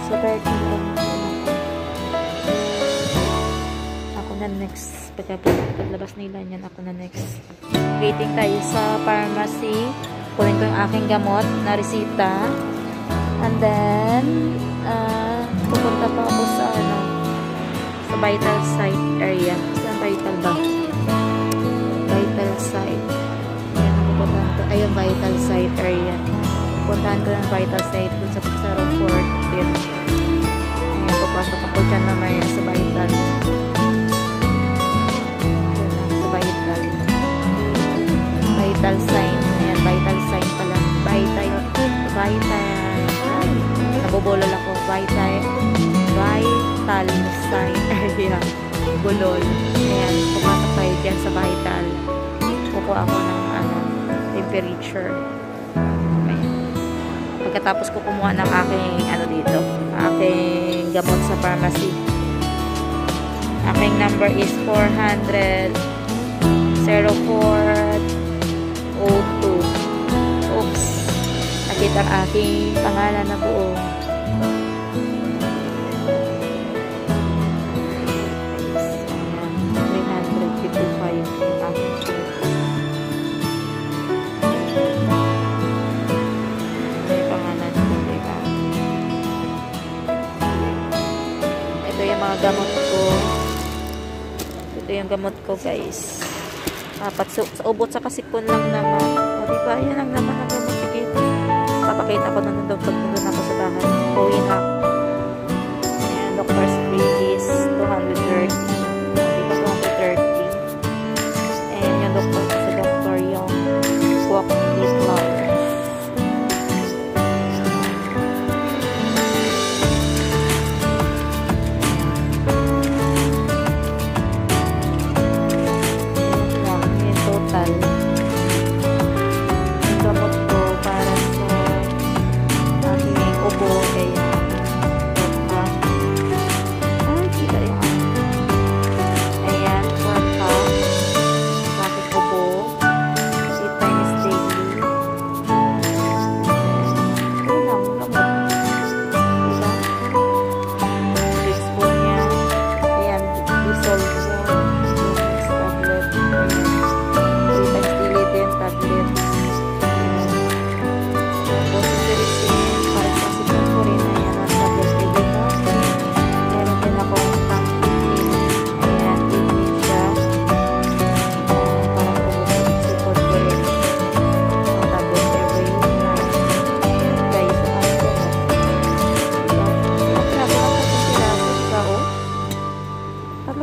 So 13 lang. Ako na next. Paglabas nila yan, ako na next. Waiting tayo sa pharmacy. Kunin ko yung aking gamot na resita. And then, pupunta pa ako sa sa vital site area. Saan vital ba? Vital site. Ayan, pupuntahan ko. Ayun, vital site area. Pupuntahan ko ng vital site dun sa room 14. Ayan, papasok ako dyan na may sa vital. Vital sign. Ayan, vital sign pala. Vital. Nabobolol ako. Vital sign area. Bulol. Ayan, pumasok tayo dyan sa vital. Kukuha ako ng temperature. Ayan. Pagkatapos ko kumuha ng aking aking gamot sa pharmacy. Aking number is 400 0402. Oops. Nakita ang aking pangalan na buo. Ayan. 355 yung aking may pangalan ko. Ito yung mga gamot ko. Ito yung gamot ko, guys. Sa ubot sa kasipon lang naman. O diba, yan ang naman ng gamot. Sige, papakita ko na nandun pag nandun ako sa bahay. Uwi na. Ayan, doctor's fee is 230. Diba, 230. And yung doctor ko sa doctor, yung walk these flowers.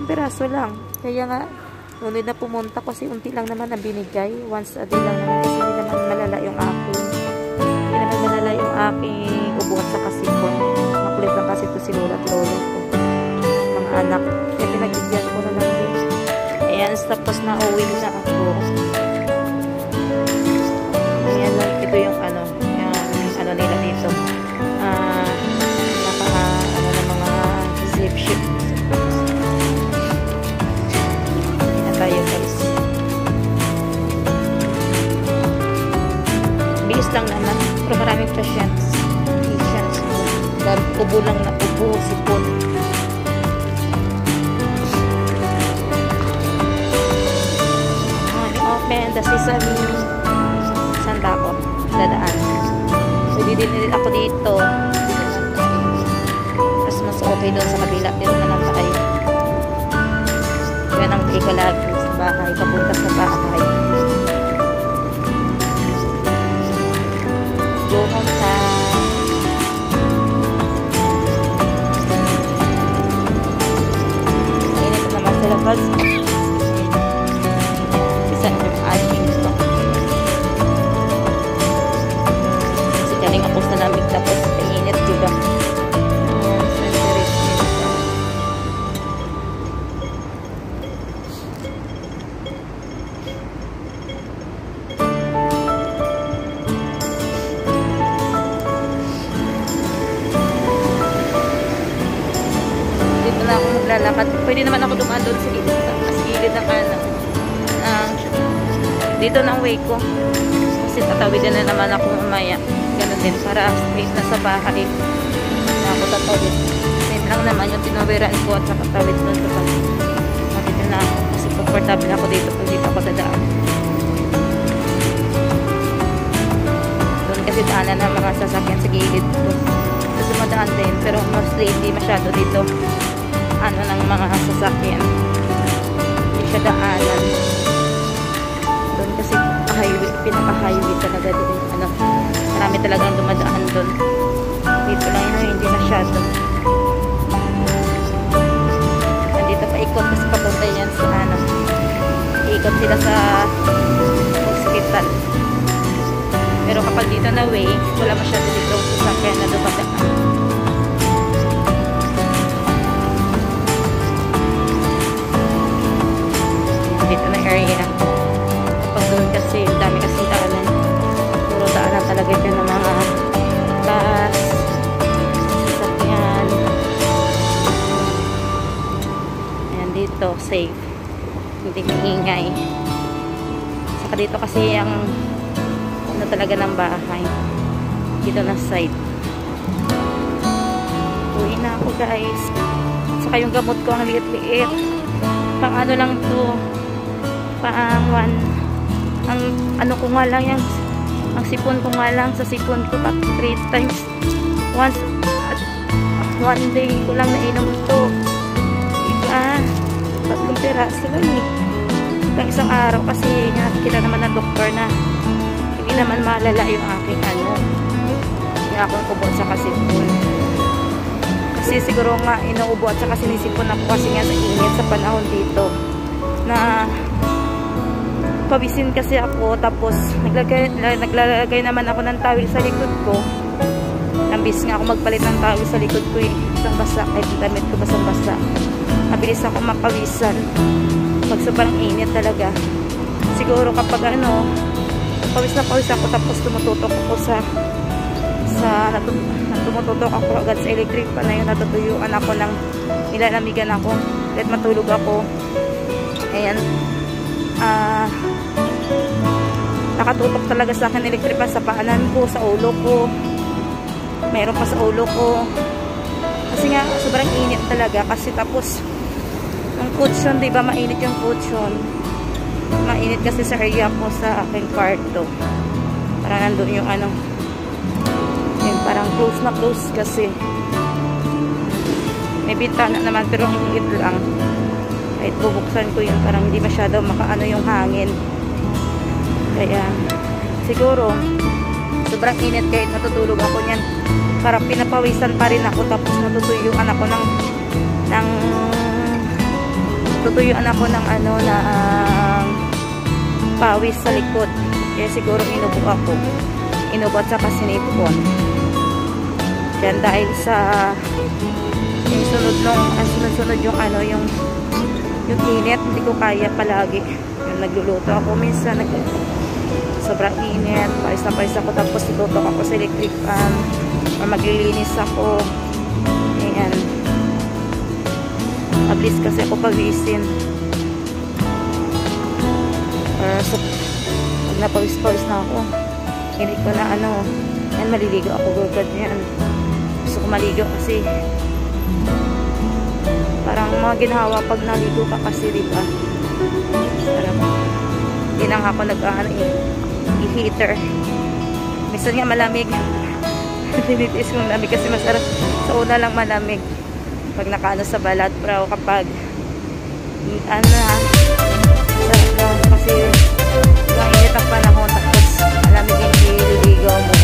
Piraso lang. Kaya nga, nunod na pumunta kasi unti lang naman ang binigay. Once a day lang naman kasi hindi naman malala yung aking ubuan sa kasipon. Makulit lang kasi ito si Lola at Lolo ko. Mga anak. Kaya pinagbigyan ko na lang din. Ayan, tapos na uwi na ako. Ayan lang. Ito yung nila dito. Ng mga zip ship. Tayo, guys. Bilis lang naman. Pero maraming patients. Ubo lang na ubo, sipon. Open the sesame. Saan ba ako? Dadaan. So, didinil ako dito. Mas okay doon sa kabila. Dito na lang tayo. Yan ang ikalag sa bahay, papunta sa bahay. Go home time. Init naman sa labas. Isa na yung aking ito. Kasi galing ako sa lamig tapos init, diba? Lalakad. Pwede naman ako dumaan doon sa gilid ng dito ng way ko. Kasi tatawid na naman ako mamaya. Ganun din para straight na sa bahay. Ako tawid. Same lang naman yung tinawiran ko at saka tawid doon sa tabi. Dito na ako kasi comfortable ako dito kung dito ako dadaan. Doon kasi daanan ng mga sasakyan sa gilid ko. So dumadaan din pero mostly hindi masyado dito ano ng mga sasakyan. Hindi siya daanan. Doon kasi highway, pinaka-highway talaga doon. Ano, marami talagang dumadaan doon. Dito lang yun, hindi masyado. Nandito pa ikot kasi papunta yan sa ano. Iikot sila sa hospital. Pero kapag dito na way, wala masyado dito sasakyan na dumadaan. Dito na area. Kapag doon kasi, dami kasi daanan. Puro daanan talaga dyan ng mga bus, sasakyan. Ayan dito, safe. Hindi maingay. Saka dito kasi ang ano talaga ng bahay. Dito na side. Uwi na ako guys. Saka yung gamot ko ang liit-liit. Pang ano lang to. Pang one. Ang ano ko nga lang yung ang sipon ko nga lang sa sipon ko 3 times. Once at one day ko lang nainom ito. Iba. 3 piraso lang eh. Pang isang araw kasi nakikita naman ng doktor na hindi naman malala yung aking ano. Yung akong ubo sa kasipon. Kasi siguro nga inuubo at saka sinisipon ako kasi nga sa init sa panahon dito na pawisin kasi ako tapos naglalagay naman ako ng towel sa likod ko. Nambis nga ako magpalit ng towel sa likod ko eh. Isang basa kahit damit ko basang basa. Mabilis ako mapawisan pag sobrang init talaga. Siguro kapag ano pawis na pawis ako tapos tumututok ako tumututok ako agad sa electric pa na yun, natutuyuan ako ng nilalamigan ako kahit matulog ako. Ayan, nakatutok talaga sa akin electric pa sa paanan ko, sa ulo ko, mayroon pa sa ulo ko kasi nga sobrang init talaga. Kasi tapos yung cushion, diba mainit yung cushion, mainit kasi sa area ko sa aking kwarto. Parang nandun yung ano yun, parang close na close kasi may bintana naman pero ang liit lang. Kahit bubuksan ko yun parang hindi masyado makaano yung hangin. Kaya siguro sobrang init kahit natutulog ako niyan parang pinapawisan pa rin ako tapos natutuyuan ako ng tutuyuan ako ng ano na pawis sa likod. Kaya siguro inubo ako. Inubo at saka sinipon. Yan dahil sa yung sunod yung ano yung init, hindi ko kaya palagi. Yung nagluluto ako minsan sobrang init, pawis na pawis ako tapos tutok ako sa electric fan o maglilinis ako. Ayan, mabilis kasi ako pawisin so pag napawis-pawis na ako init ko na ano yan, maliligo ako agad yan. Gusto ko maligo kasi parang mga ginhawa pag naligo ka kasi diba parang hindi na nga ako i-heater. Minsan nga malamig tinitiis kong lamig kasi masarap sa una lang malamig pag nakaano sa balat, pero kapag ano sarap lang kasi yung init ang panahon tapos malamig yung ililigo mo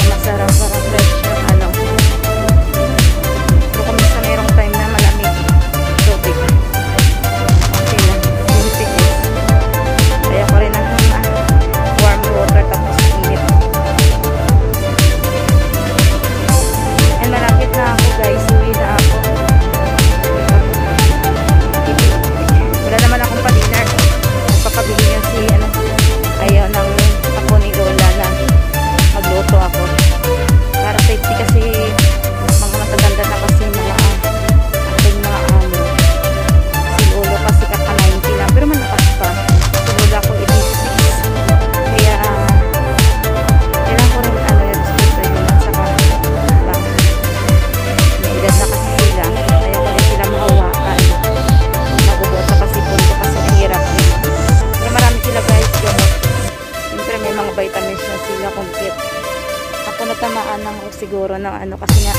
masarap parang fresh yung ano. Pero kung minsan mayroong time na malamig tubig okay lang yung tiis kaya ko rin ang warm water tapos init. And malapit na ako guys, uwi na ako. Wala naman akong pa-dinner. Magpapabili niya si ano, ayaw ng ako ni Lola na magluto ako para safety kasi ng ano kasi nga